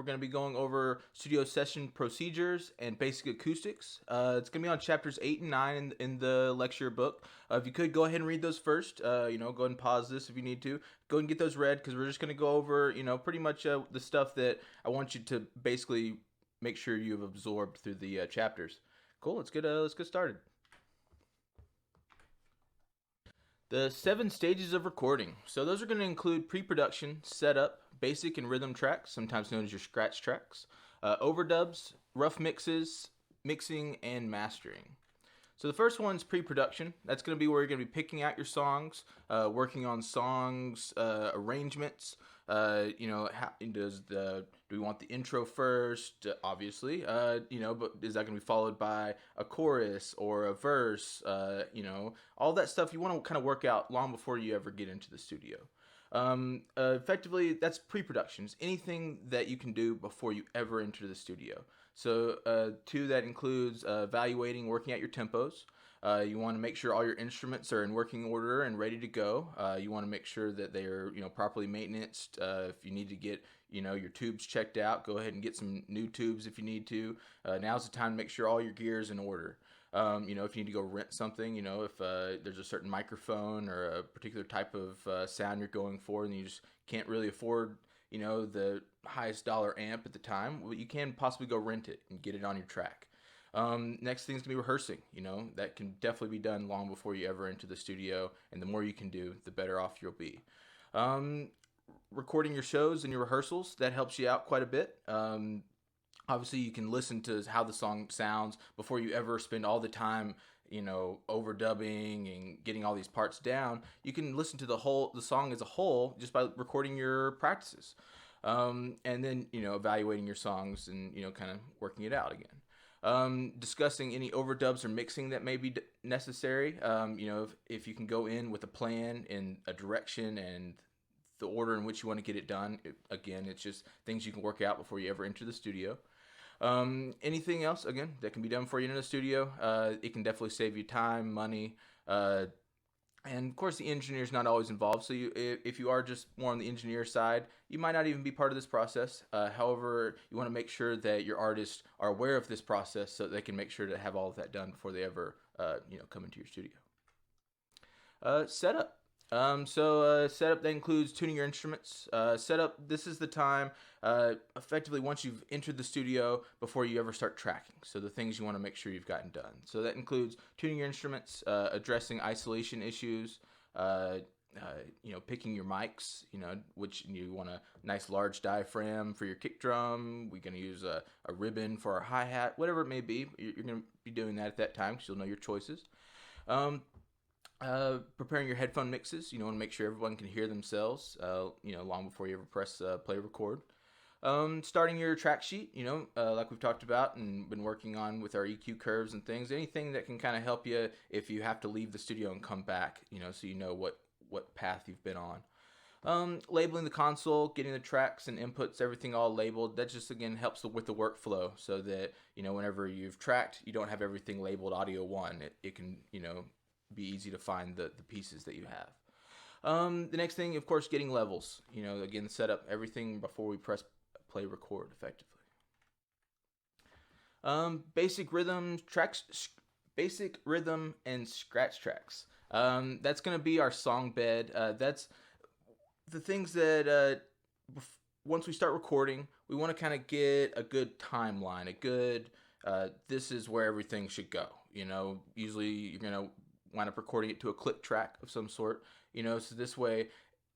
going to be going over studio session procedures and basic acoustics. It's going to be on chapters 8 and 9 in the lecture book. If you could go ahead and read those first, go ahead and pause this if you need to. Go ahead and get those read, because we're just going to go over, pretty much the stuff that I want you to basically make sure you've absorbed through the chapters. Cool. Let's get started. The 7 stages of recording. So those are going to include pre-production, setup, basic and rhythm tracks, sometimes known as your scratch tracks, overdubs, rough mixes, mixing, and mastering. So the first one's pre-production. That's going to be where you're going to be picking out your songs, working on songs, arrangements. Do we want the intro first? Obviously, but is that going to be followed by a chorus or a verse? All that stuff you want to kind of work out long before you ever get into the studio. Effectively, that's pre-productions. Anything that you can do before you ever enter the studio. So, 2, that includes evaluating, working out your tempos. You want to make sure all your instruments are in working order and ready to go. You want to make sure that they are, properly maintained. If you need to get, your tubes checked out, go ahead and get some new tubes if you need to. Now's the time to make sure all your gear is in order. If you need to go rent something, if there's a certain microphone or a particular type of sound you're going for, and you just can't really afford, the highest dollar amp at the time, well, you can possibly go rent it and get it on your track. Next thing's gonna be rehearsing. That can definitely be done long before you ever enter the studio, and the more you can do, the better off you'll be. Recording your shows and your rehearsals, that helps you out quite a bit. Obviously, you can listen to how the song sounds before you ever spend all the time, overdubbing and getting all these parts down. You can listen to the song as a whole just by recording your practices, and then evaluating your songs and kind of working it out again. Discussing any overdubs or mixing that may be necessary. If you can go in with a plan and a direction and the order in which you want to get it done. Again, it's just things you can work out before you ever enter the studio. Anything else, again, that can be done for you in the studio, it can definitely save you time, money, and of course the engineer's not always involved, so if you are just more on the engineer side, you might not even be part of this process. However, you want to make sure that your artists are aware of this process so they can make sure to have all of that done before they ever come into your studio. Setup. Setup, that includes tuning your instruments. Setup, this is the time, effectively once you've entered the studio before you ever start tracking. So the things you want to make sure you've gotten done. So that includes tuning your instruments, addressing isolation issues, picking your mics, which you want a nice large diaphragm for your kick drum. We're going to use a ribbon for our hi-hat, whatever it may be. You're going to be doing that at that time because you'll know your choices. Preparing your headphone mixes. You want to make sure everyone can hear themselves, long before you ever press play record. Starting your track sheet, like we've talked about and been working on with our EQ curves and things. Anything that can kind of help you if you have to leave the studio and come back, so you know what path you've been on. Labeling the console, getting the tracks and inputs, everything all labeled. That just, again, helps with the workflow so that, whenever you've tracked, you don't have everything labeled audio 1. It can, be easy to find the pieces that you have. The next thing, of course, getting levels. Again, set up everything before we press play record effectively. Basic rhythm and scratch tracks. That's going to be our song bed. That's the things that once we start recording, we want to kind of get a good timeline, a good, this is where everything should go. Usually you're going to wind up recording it to a click track of some sort, so this way,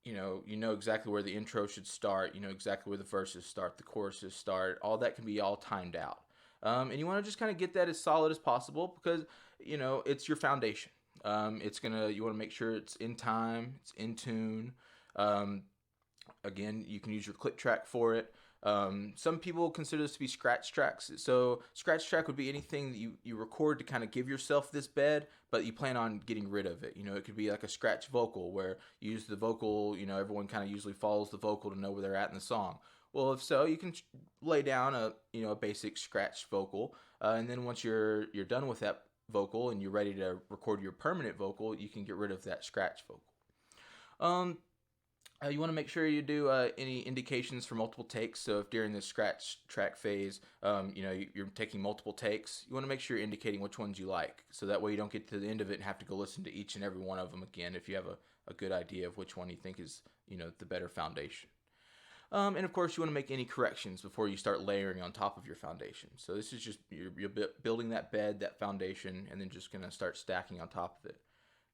you know exactly where the intro should start, exactly where the verses start, the choruses start, all that can be all timed out. And you want to just kind of get that as solid as possible because, it's your foundation. You want to make sure it's in time, it's in tune. Again, you can use your click track for it. Some people consider this to be scratch tracks. So scratch track would be anything that you record to kind of give yourself this bed, but you plan on getting rid of it. It could be like a scratch vocal where you use the vocal, everyone kind of usually follows the vocal to know where they're at in the song. Well, if so, you can lay down a basic scratch vocal, and then once you're done with that vocal and you're ready to record your permanent vocal, you can get rid of that scratch vocal. You want to make sure you do any indications for multiple takes. So if during the scratch track phase, you're taking multiple takes, you want to make sure you're indicating which ones you like. So that way you don't get to the end of it and have to go listen to each and every one of them again if you have a good idea of which one you think is, the better foundation. And of course, you want to make any corrections before you start layering on top of your foundation. So this is just, you're building that bed, that foundation, and then just going to start stacking on top of it.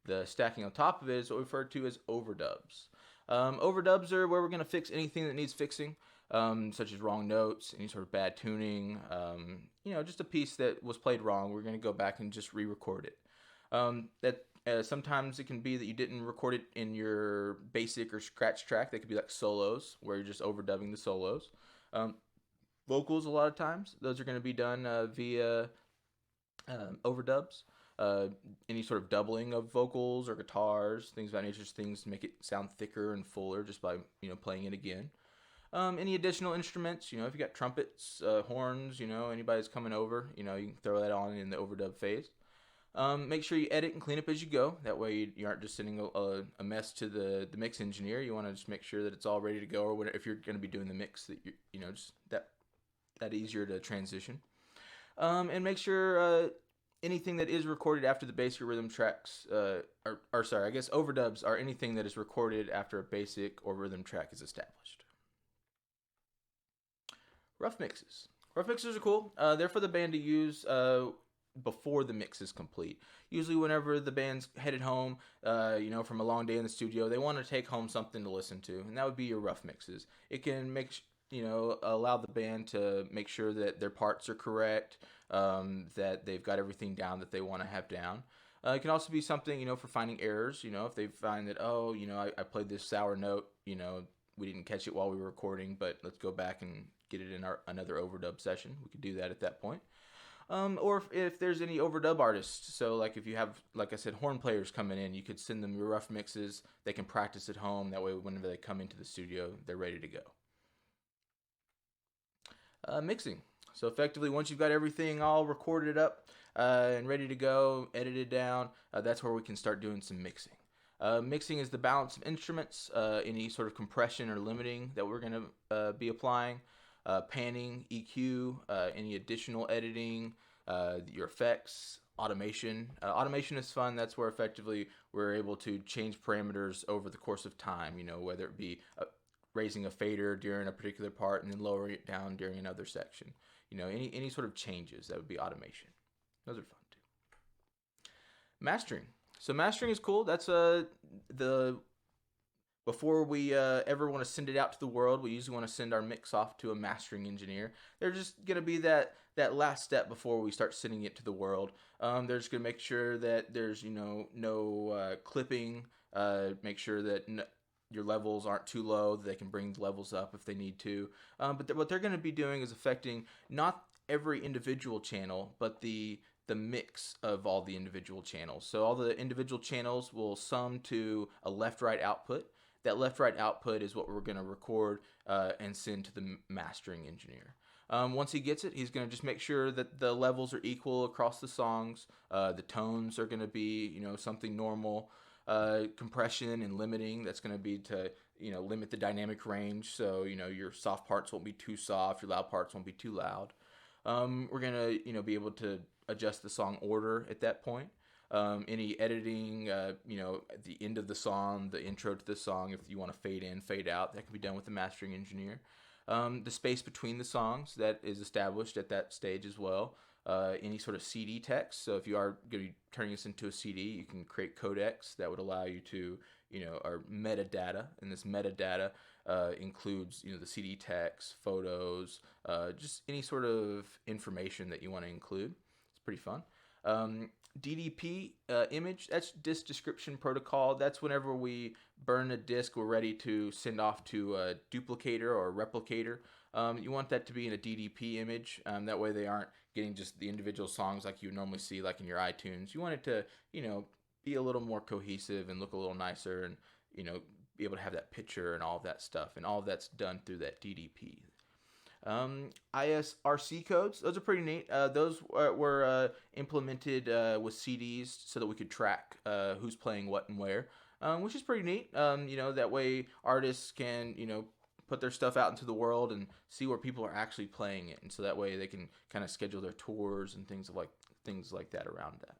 The stacking on top of it is what we refer to as overdubs. Overdubs are where we're going to fix anything that needs fixing, such as wrong notes, any sort of bad tuning, just a piece that was played wrong. We're going to go back and just re-record it. Sometimes it can be that you didn't record it in your basic or scratch track. They could be like solos, where you're just overdubbing the solos. Vocals, a lot of times, those are going to be done via overdubs. Any sort of doubling of vocals or guitars, things of that nature, things to make it sound thicker and fuller just by playing it again. Any additional instruments, if you got trumpets, horns, anybody's coming over, you can throw that on in the overdub phase. Make sure you edit and clean up as you go. That way you aren't just sending a mess to the mix engineer. You want to just make sure that it's all ready to go, or if you're going to be doing the mix, that just that easier to transition. And make sure anything that is recorded after the basic rhythm tracks, overdubs are anything that is recorded after a basic or rhythm track is established. Rough mixes. Rough mixes are cool. They're for the band to use before the mix is complete. Usually whenever the band's headed home, from a long day in the studio, they want to take home something to listen to, and that would be your rough mixes. It can allow the band to make sure that their parts are correct, that they've got everything down that they want to have down. It can also be something, for finding errors, if they find that, I played this sour note, we didn't catch it while we were recording, but let's go back and get it in another overdub session. We could do that at that point. Or if there's any overdub artists, so like if you have, like I said, horn players coming in, you could send them your rough mixes. They can practice at home. That way, whenever they come into the studio, they're ready to go. Mixing. So effectively, once you've got everything all recorded up and ready to go, edited down, that's where we can start doing some mixing. Mixing is the balance of instruments, any sort of compression or limiting that we're going to be applying, panning, EQ, any additional editing, your effects, automation. Automation is fun. That's where effectively we're able to change parameters over the course of time, whether it be raising a fader during a particular part and then lowering it down during another section. Any sort of changes, that would be automation. Those are fun too. Mastering. So mastering is cool. That's before we ever want to send it out to the world, we usually want to send our mix off to a mastering engineer. They're just going to be that last step before we start sending it to the world. They're just going to make sure that there's no clipping. Make sure that your levels aren't too low, that they can bring the levels up if they need to. But what they're going to be doing is affecting not every individual channel, but the mix of all the individual channels. So all the individual channels will sum to a left-right output. That left-right output is what we're going to record and send to the mastering engineer. Once he gets it, he's going to just make sure that the levels are equal across the songs. The tones are going to be, something normal. Compression and limiting, that's going to be to limit the dynamic range, so your soft parts won't be too soft, your loud parts won't be too loud. We're going to be able to adjust the song order at that point. Any editing, at the end of the song, the intro to the song, if you want to fade in, fade out, that can be done with the mastering engineer. The space between the songs, that is established at that stage as well. Any sort of CD text. So if you are going to be turning this into a CD, you can create codecs that would allow you to, our metadata. And this metadata includes, the CD text, photos, just any sort of information that you want to include. It's pretty fun. DDP image, that's disk description protocol. That's whenever we burn a disk, we're ready to send off to a duplicator or a replicator. You want that to be in a DDP image. That way they aren't getting just the individual songs like you would normally see like in your iTunes. You want it to, be a little more cohesive and look a little nicer and, be able to have that picture and all of that stuff. And all of that's done through that DDP. ISRC codes, those are pretty neat. Those were implemented with CDs so that we could track who's playing what and where. which is pretty neat. That way artists can, put their stuff out into the world and see where people are actually playing it, and so that way they can kind of schedule their tours and things like that around that.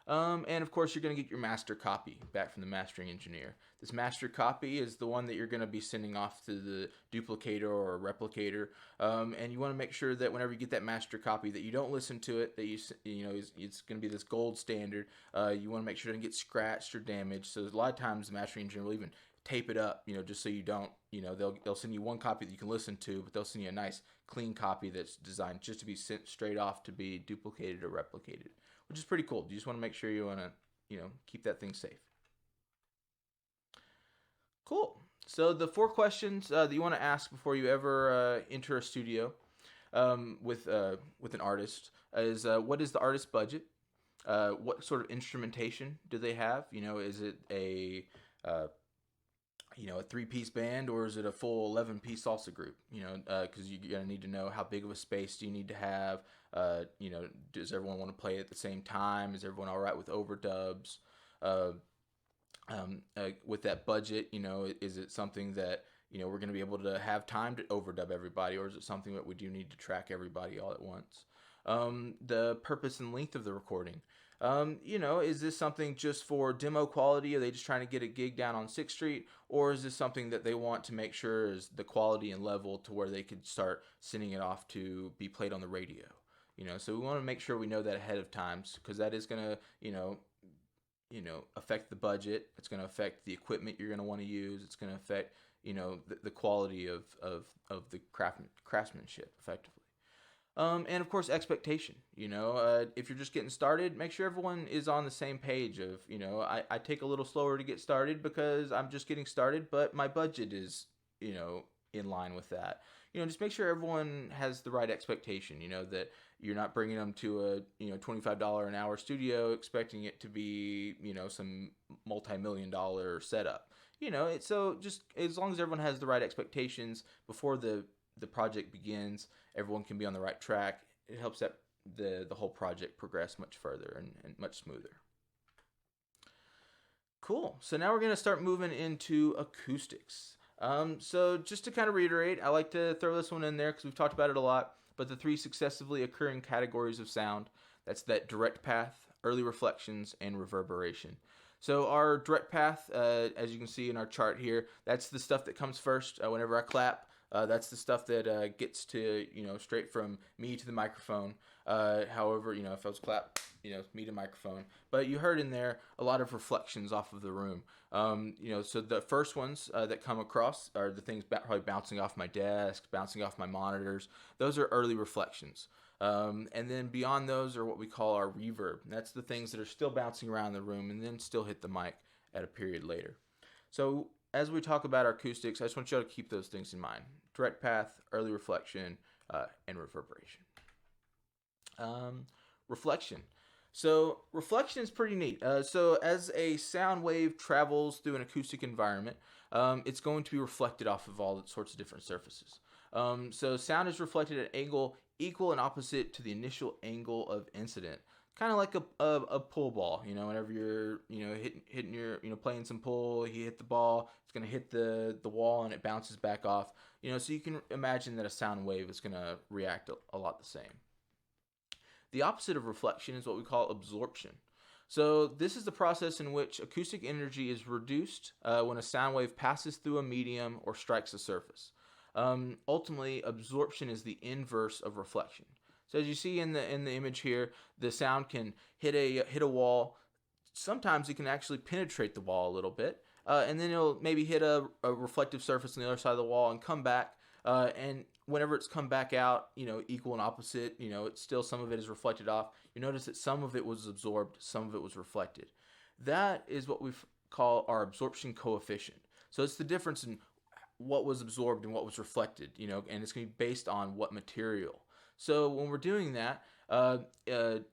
And of course, you're going to get your master copy back from the mastering engineer. This master copy is the one that you're going to be sending off to the duplicator or replicator. And you want to make sure that whenever you get that master copy, that you don't listen to it. That it's going to be this gold standard. You want to make sure it doesn't get scratched or damaged. So a lot of times, the mastering engineer will even tape it up, just so you don't. They'll send you one copy that you can listen to, but they'll send you a nice clean copy that's designed just to be sent straight off to be duplicated or replicated, which is pretty cool. You just want to make sure you want to, keep that thing safe. Cool. So the 4 questions that you want to ask before you ever enter a studio with an artist is what is the artist's budget? What sort of instrumentation do they have? Is it a 3-piece band, or is it a full 11-piece salsa group? Because you're gonna need to know how big of a space do you need to have. Does everyone want to play at the same time? Is everyone all right with overdubs? With that budget, is it something that we're going to be able to have time to overdub everybody, or is it something that we do need to track everybody all at once? The purpose and length of the recording. Is this something just for demo quality? Are they just trying to get a gig down on 6th Street? Or is this something that they want to make sure is the quality and level to where they could start sending it off to be played on the radio? So we want to make sure we know that ahead of time, because that is going to, affect the budget. It's going to affect the equipment you're going to want to use. It's going to affect, the quality of the craftsmanship effectively. And of course, expectation. If you're just getting started, make sure everyone is on the same page of, I take a little slower to get started because I'm just getting started, but my budget is, in line with that. Just make sure everyone has the right expectation, that you're not bringing them to a, $25 an hour studio expecting it to be, some multi-million-dollar setup. So just as long as everyone has the right expectations before the project begins, everyone can be on the right track. It helps that the whole project progress much further and much smoother. Cool. So now we're going to start moving into acoustics. So just to kind of reiterate, I like to throw this one in there because we've talked about it a lot, but the 3 successively occurring categories of sound, that's that direct path, early reflections, and reverberation. So our direct path, as you can see in our chart here, that's the stuff that comes first whenever I clap. That's the stuff that gets to, straight from me to the microphone. However, if I was clap, me to microphone. But you heard in there a lot of reflections off of the room. So the first ones that come across are the things probably bouncing off my desk, bouncing off my monitors. Those are early reflections. And then beyond those are what we call our reverb. That's the things that are still bouncing around the room and then still hit the mic at a period later. So as we talk about our acoustics, I just want you to keep those things in mind. Direct path, early reflection, and reverberation. Reflection. So reflection is pretty neat. So as a sound wave travels through an acoustic environment, it's going to be reflected off of all sorts of different surfaces. So sound is reflected at an angle equal and opposite to the initial angle of incident. Kind of like a pull ball, whenever you're, hitting your, playing some pull, you hit the ball, it's going to hit the wall and it bounces back off, so you can imagine that a sound wave is going to react a lot the same. The opposite of reflection is what we call absorption. So this is the process in which acoustic energy is reduced when a sound wave passes through a medium or strikes a surface. Ultimately, absorption is the inverse of reflection. So as you see in the image here, the sound can hit a wall. Sometimes it can actually penetrate the wall a little bit, and then it'll maybe hit a reflective surface on the other side of the wall and come back. And whenever it's come back out, equal and opposite, it's still, some of it is reflected off. You notice that some of it was absorbed, some of it was reflected. That is what we call our absorption coefficient. So it's the difference in what was absorbed and what was reflected, and it's going to be based on what material. So when we're doing that,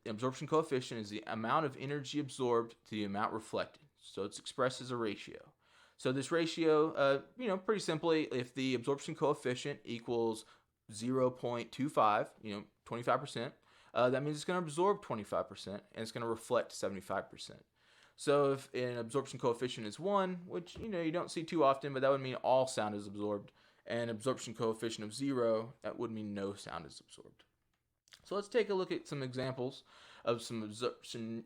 absorption coefficient is the amount of energy absorbed to the amount reflected. So it's expressed as a ratio. So this ratio, pretty simply, if the absorption coefficient equals 0.25, 25%, that means it's going to absorb 25% and it's going to reflect 75%. So if an absorption coefficient is 1, which you don't see too often, but that would mean all sound is absorbed, and absorption coefficient of 0, that would mean no sound is absorbed. So let's take a look at some examples of some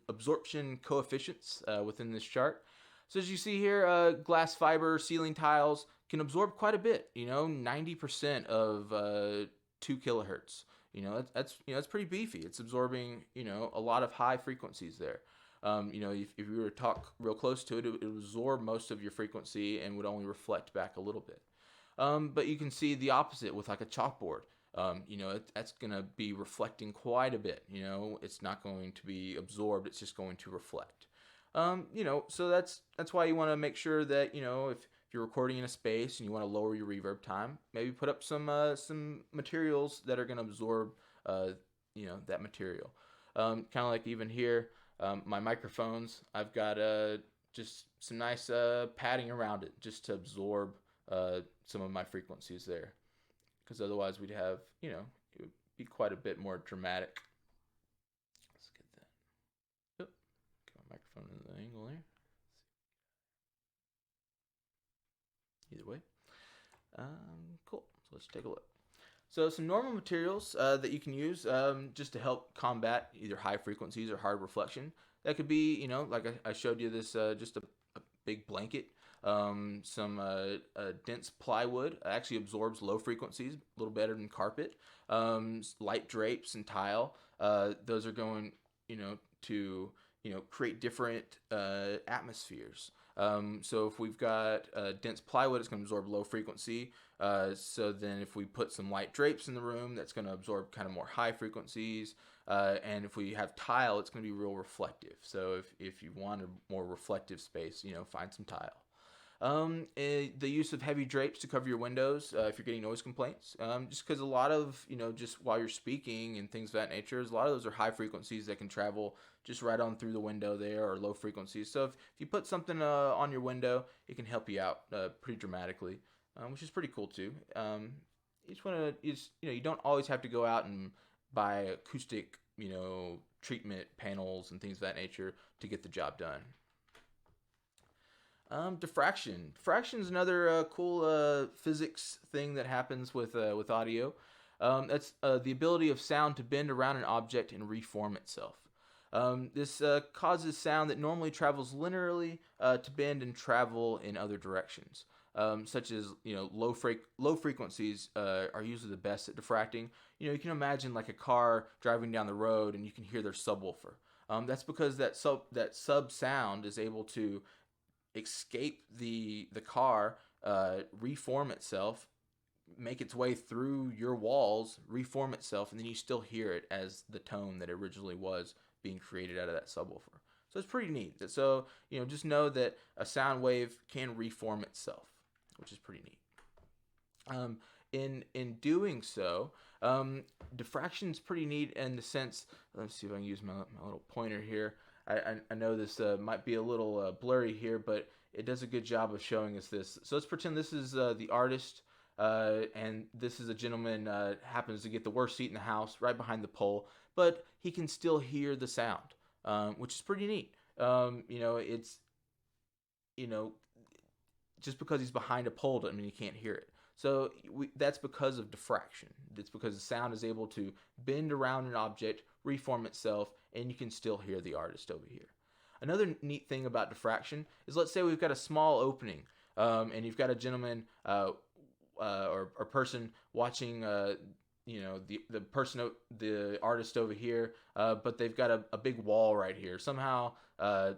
absorption coefficients within this chart. So as you see here, glass fiber ceiling tiles can absorb quite a bit. 90% of 2 kilohertz. That's pretty beefy. It's absorbing a lot of high frequencies there. If you were to talk real close to it, it would absorb most of your frequency and would only reflect back a little bit. But you can see the opposite with like a chalkboard. That's going to be reflecting quite a bit. It's not going to be absorbed. It's just going to reflect. So that's why you want to make sure that, if you're recording in a space and you want to lower your reverb time, maybe put up some materials that are going to absorb, that material. Kind of like even here, my microphones, I've got just some nice padding around it just to absorb some of my frequencies there. Because otherwise we'd have, it would be quite a bit more dramatic. Let's get that. Oop. Get my microphone in the angle here. Either way. Cool. So let's take a look. So some normal materials that you can use just to help combat either high frequencies or hard reflection. That could be, like I showed you this, just a big blanket. Some dense plywood actually absorbs low frequencies a little better than carpet. Light drapes and tile, those are going, to create different atmospheres. So if we've got dense plywood, it's going to absorb low frequency. So then if we put some light drapes in the room, that's going to absorb kind of more high frequencies. And if we have tile, it's going to be real reflective. So if you want a more reflective space, find some tile. The use of heavy drapes to cover your windows if you're getting noise complaints. Just because a lot of, just while you're speaking and things of that nature, a lot of those are high frequencies that can travel just right on through the window there, or low frequencies. So if you put something on your window, it can help you out pretty dramatically, which is pretty cool too. You just want to, you don't always have to go out and buy acoustic, treatment panels and things of that nature to get the job done. Diffraction. Diffraction is another cool physics thing that happens with audio. That's the ability of sound to bend around an object and reform itself. This causes sound that normally travels linearly to bend and travel in other directions. Such as low frequencies are usually the best at diffracting. You can imagine like a car driving down the road and you can hear their subwoofer. That's because that sub sound is able to escape the car, reform itself, make its way through your walls, reform itself, and then you still hear it as the tone that originally was being created out of that subwoofer. So it's pretty neat. So just know that a sound wave can reform itself, which is pretty neat. In doing so, diffraction is pretty neat in the sense. Let's see if I can use my little pointer here. I know this might be a little blurry here, but it does a good job of showing us this. So let's pretend this is the artist, and this is a gentleman happens to get the worst seat in the house, right behind the pole, but he can still hear the sound, which is pretty neat. It's just because he's behind a pole doesn't mean you can't hear it. So that's because of diffraction. It's because the sound is able to bend around an object, reform itself, and you can still hear the artist over here. Another neat thing about diffraction is, let's say we've got a small opening, and you've got a gentleman or person watching, the artist over here, but they've got a big wall right here. Somehow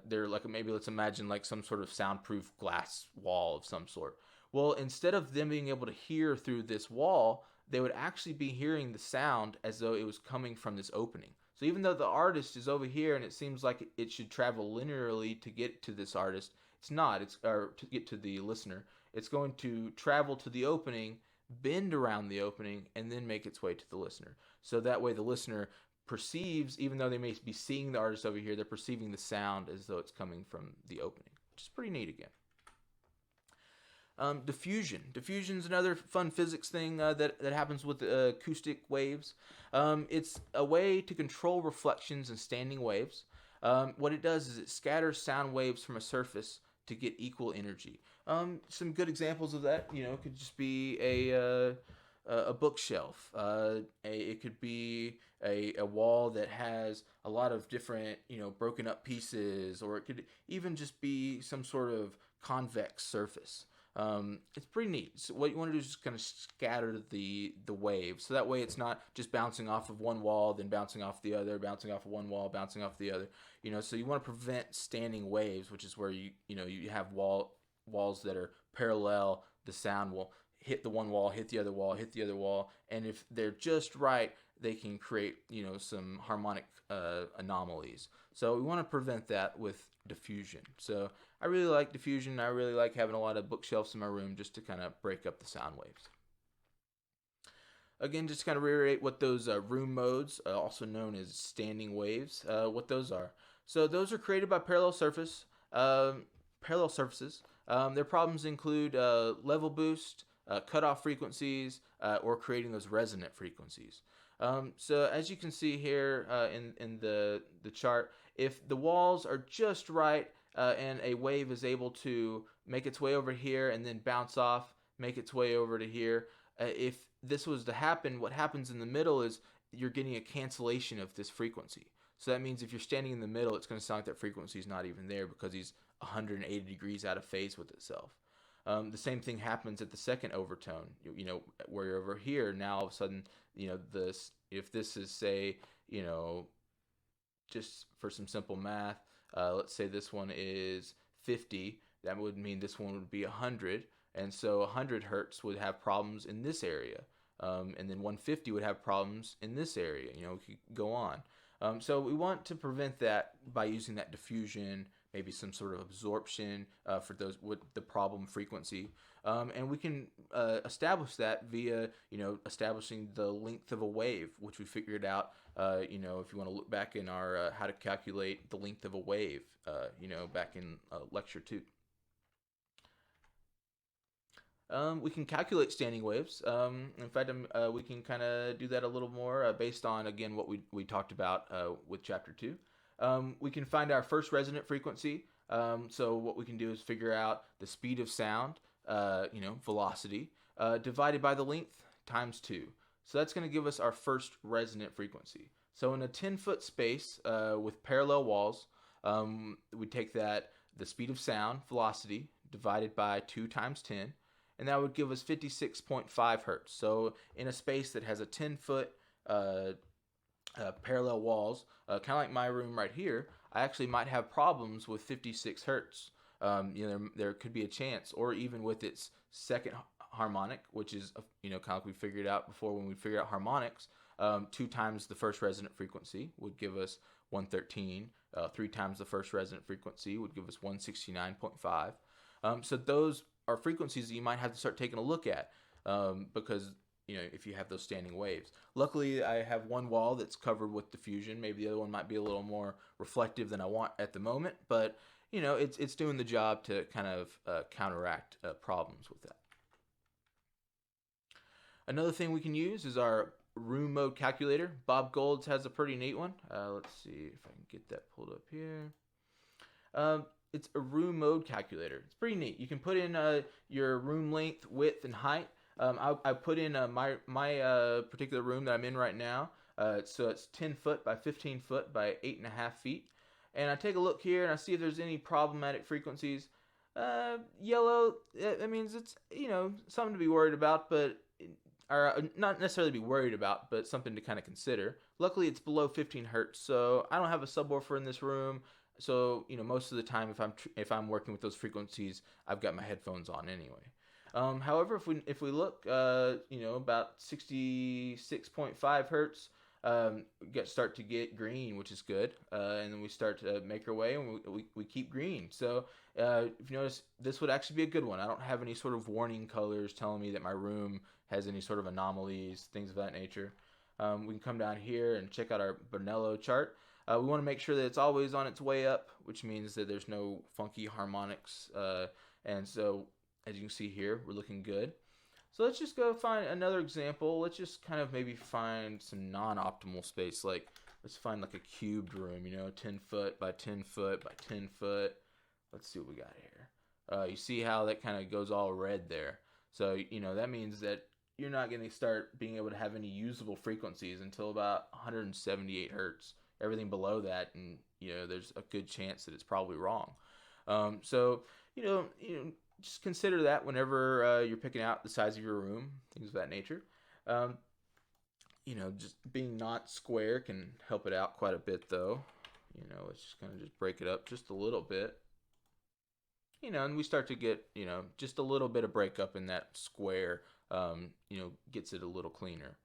they're like, maybe let's imagine like some sort of soundproof glass wall of some sort. Well, instead of them being able to hear through this wall, they would actually be hearing the sound as though it was coming from this opening. So even though the artist is over here and it seems like it should travel linearly to get to this artist, it's not. Or to get to the listener. It's going to travel to the opening, bend around the opening, and then make its way to the listener. So that way the listener perceives, even though they may be seeing the artist over here, they're perceiving the sound as though it's coming from the opening, which is pretty neat again. Diffusion. Diffusion is another fun physics thing that happens with acoustic waves. It's a way to control reflections in standing waves. What it does is it scatters sound waves from a surface to get equal energy. Some good examples of that, could just be a bookshelf. It could be a wall that has a lot of different, broken up pieces, or it could even just be some sort of convex surface. It's pretty neat. So what you want to do is just kind of scatter the wave, so that way it's not just bouncing off of one wall, then bouncing off the other, bouncing off of one wall, bouncing off the other. So you want to prevent standing waves, which is where you have walls that are parallel. The sound will hit the one wall, hit the other wall, hit the other wall, and if they're just right, they can create some harmonic anomalies. So we want to prevent that with diffusion. So I really like diffusion. I really like having a lot of bookshelves in my room just to kind of break up the sound waves. Again, just to kind of reiterate what those room modes, also known as standing waves, what those are. So those are created by parallel surfaces. Their problems include level boost, cutoff frequencies, or creating those resonant frequencies. So as you can see here in the chart, if the walls are just right and a wave is able to make its way over here and then bounce off, make its way over to here, if this was to happen, what happens in the middle is you're getting a cancellation of this frequency. So that means if you're standing in the middle, it's going to sound like that frequency is not even there because he's 180 degrees out of phase with itself. The same thing happens at the second overtone. Where you're over here, now all of a sudden, if this is, say, just for some simple math, let's say this one is 50, that would mean this one would be 100, and so 100 hertz would have problems in this area, and then 150 would have problems in this area. We could go on. So we want to prevent that by using that diffusion, maybe some sort of absorption for those with the problem frequency, and we can establish that via establishing the length of a wave, which we figured out. If you want to look back in our how to calculate the length of a wave, back in lecture 2. We can calculate standing waves. In fact, we can kind of do that a little more based on, again, what we talked about with chapter 2. We can find our first resonant frequency. So what we can do is figure out the speed of sound, velocity, divided by the length times 2. So that's going to give us our first resonant frequency. So in a 10-foot space with parallel walls, we take the speed of sound, velocity, divided by 2 times 10, and that would give us 56.5 hertz. So in a space that has a 10-foot parallel walls, kind of like my room right here, I actually might have problems with 56 hertz. There could be a chance, or even with its second harmonic, which is kind of like we figured out before when we figured out harmonics. 2 times the first resonant frequency would give us 113. 3 times the first resonant frequency would give us 169.5. So those are frequencies that you might have to start taking a look at because if you have those standing waves. Luckily, I have one wall that's covered with diffusion. Maybe the other one might be a little more reflective than I want at the moment, but it's doing the job to kind of counteract problems with that. Another thing we can use is our room mode calculator. Bob Gold's has a pretty neat one. Let's see if I can get that pulled up here. It's a room mode calculator. It's pretty neat. You can put in your room length, width, and height. I put in my particular room that I'm in right now. So it's 10 foot by 15 foot by 8.5 feet. And I take a look here and I see if there's any problematic frequencies. Yellow, that means it's, something to be worried about, or not necessarily be worried about, but something to kind of consider. Luckily, it's below 15 hertz, so I don't have a subwoofer in this room. So most of the time, if I'm working with those frequencies, I've got my headphones on anyway. However, if we look, about 66.5 hertz, start to get green, which is good, and then we start to make our way, and we keep green. So if you notice, this would actually be a good one. I don't have any sort of warning colors telling me that my room has any sort of anomalies, things of that nature. We can come down here and check out our Bonello chart. We want to make sure that it's always on its way up, which means that there's no funky harmonics. And so, as you can see here, we're looking good. So let's just go find another example. Let's just kind of maybe find some non-optimal space. Like, let's find like a cubed room, 10 foot by 10 foot by 10 foot. Let's see what we got here. You see how that kind of goes all red there. So, that means that you're not going to start being able to have any usable frequencies until about 178 hertz. Everything below that, and there's a good chance that it's probably wrong. So, just consider that whenever you're picking out the size of your room, things of that nature. Just being not square can help it out quite a bit, though. Let's just kind of just break it up just a little bit. And we start to get, just a little bit of breakup in that square, gets it a little cleaner.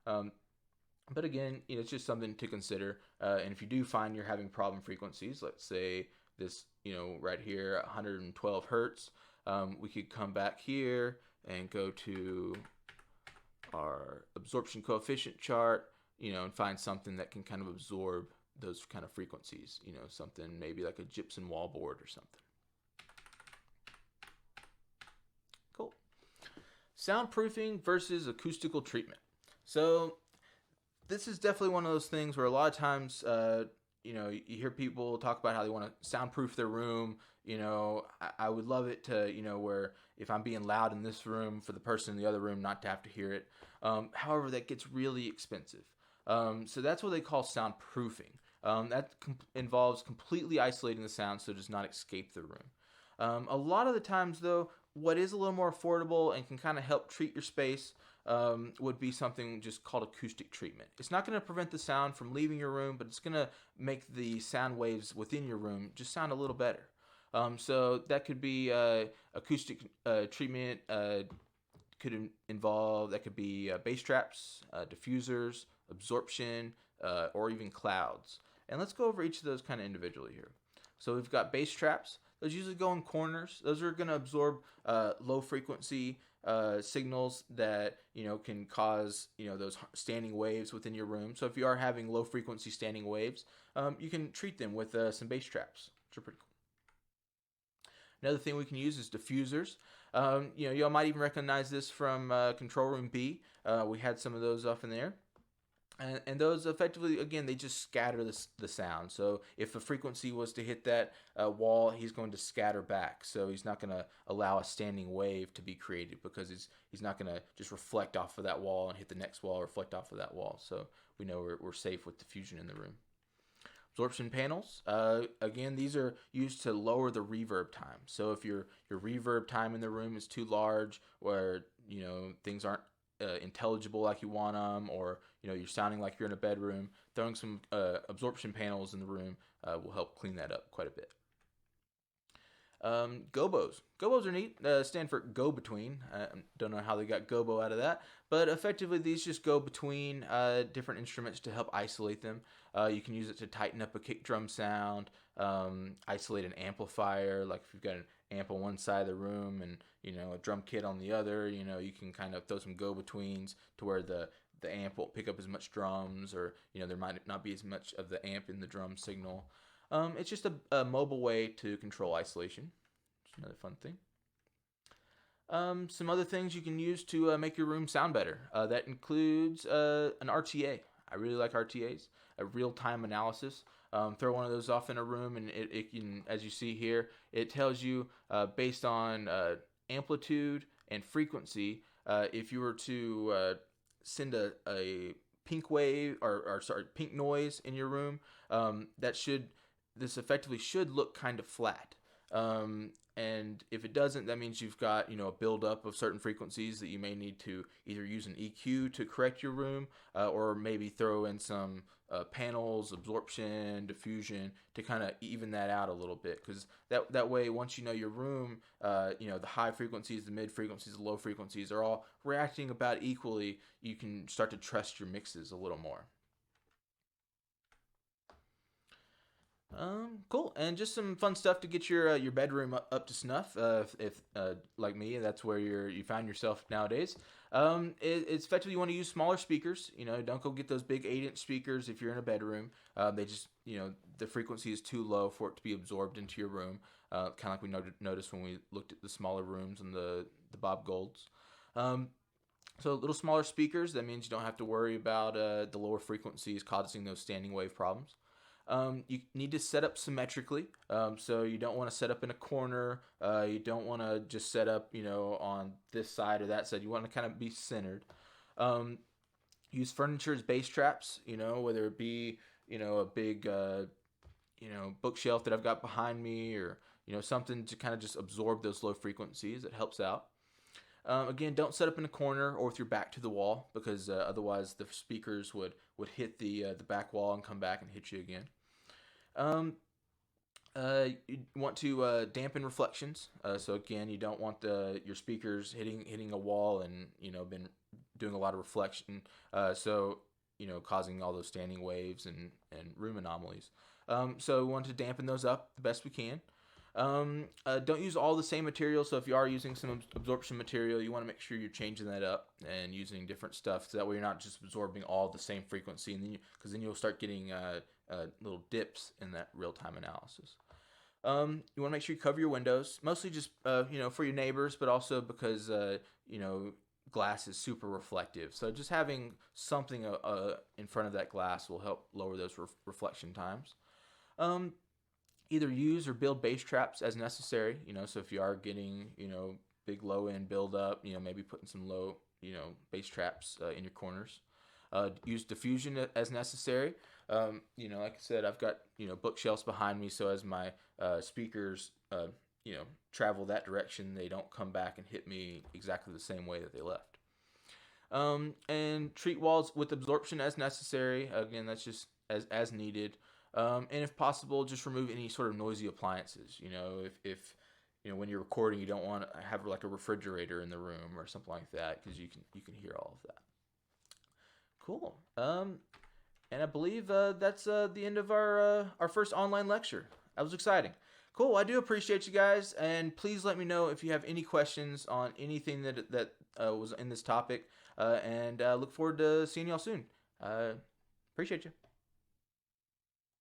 But again, it's just something to consider. And if you do find you're having problem frequencies, let's say this, right here, 112 hertz, we could come back here and go to our absorption coefficient chart, and find something that can kind of absorb those kind of frequencies, something maybe like a gypsum wall board or something. Cool. Soundproofing versus acoustical treatment. So this is definitely one of those things where a lot of times, you hear people talk about how they want to soundproof their room. I would love it to, where if I'm being loud in this room, for the person in the other room not to have to hear it. However, that gets really expensive. So that's what they call soundproofing. That involves completely isolating the sound so it does not escape the room. A lot of the times, though, what is a little more affordable and can kind of help treat your space would be something just called acoustic treatment. It's not going to prevent the sound from leaving your room, but it's going to make the sound waves within your room just sound a little better. So that could be acoustic treatment. Could involve, that could be bass traps, diffusers, absorption, or even clouds. And let's go over each of those kind of individually here. So we've got bass traps. Those usually go in corners. Those are going to absorb low frequency signals that can cause those standing waves within your room. So if you are having low frequency standing waves, you can treat them with some bass traps, which are pretty cool. Another thing we can use is diffusers. Y'all might even recognize this from Control Room B. We had some of those off in there. And those effectively, again, they just scatter the sound. So if a frequency was to hit that wall, he's going to scatter back. So he's not going to allow a standing wave to be created, because he's not going to just reflect off of that wall and hit the next wall, reflect off of that wall. So we know we're safe with diffusion in the room. Absorption panels, again, these are used to lower the reverb time. So if your reverb time in the room is too large, where things aren't intelligible like you want them, or you're sounding like you're in a bedroom, throwing some absorption panels in the room will help clean that up quite a bit. Gobos. Gobos are neat. Stand for go between. Don't know how they got gobo out of that, but effectively these just go between different instruments to help isolate them. You can use it to tighten up a kick drum sound, isolate an amplifier. Like if you've got an amp on one side of the room and a drum kit on the other, you can kind of throw some go betweens to where the amp won't pick up as much drums, or there might not be as much of the amp in the drum signal. It's just a mobile way to control isolation. It's another fun thing. Some other things you can use to make your room sound better. That includes an RTA. I really like RTAs, a real-time analysis. Throw one of those off in a room, and it can, as you see here, it tells you based on amplitude and frequency, if you were to send a pink wave or pink noise in your room, this effectively should look kind of flat. And if it doesn't, that means you've got a buildup of certain frequencies that you may need to either use an EQ to correct your room, or maybe throw in some panels, absorption, diffusion to kind of even that out a little bit. Because that way, once you know your room, the high frequencies, the mid frequencies, the low frequencies are all reacting about equally, you can start to trust your mixes a little more. Cool. And just some fun stuff to get your bedroom up to snuff. If like me, that's where you find yourself nowadays. It's effectively, you want to use smaller speakers. Don't go get those big 8-inch speakers if you're in a bedroom. They just, the frequency is too low for it to be absorbed into your room. Kind of like we noticed when we looked at the smaller rooms and the Bob Golds. So little smaller speakers, that means you don't have to worry about the lower frequencies causing those standing wave problems. You need to set up symmetrically, so you don't want to set up in a corner. You don't want to just set up, on this side or that side. You want to kind of be centered. Um, Use furniture as bass traps, whether it be, a big, bookshelf that I've got behind me, or, something to kind of just absorb those low frequencies. It helps out. Again, don't set up in a corner or with your back to the wall, because otherwise the speakers would hit the back wall and come back and hit you again. You want to dampen reflections. So again, you don't want your speakers hitting a wall and been doing a lot of reflection. Causing all those standing waves and room anomalies. So we want to dampen those up the best we can. Don't use all the same material. So if you are using some absorption material, you want to make sure you're changing that up and using different stuff, so that way you're not just absorbing all the same frequency, and then you'll start getting little dips in that real-time analysis. You want to make sure you cover your windows, mostly just for your neighbors, but also because glass is super reflective. So just having something in front of that glass will help lower those reflection times. Either use or build bass traps as necessary. So if you are getting big low end build up, maybe putting some low bass traps in your corners. Use diffusion as necessary. Like I said, I've got bookshelves behind me, so as my speakers travel that direction, they don't come back and hit me exactly the same way that they left. And treat walls with absorption as necessary. Again, that's just as needed. And if possible, just remove any sort of noisy appliances. If when you're recording, you don't want to have like a refrigerator in the room or something like that, because you can hear all of that. Cool. And I believe that's the end of our first online lecture. That was exciting. Cool. I do appreciate you guys, and please let me know if you have any questions on anything that was in this topic. And look forward to seeing y'all soon. Appreciate you.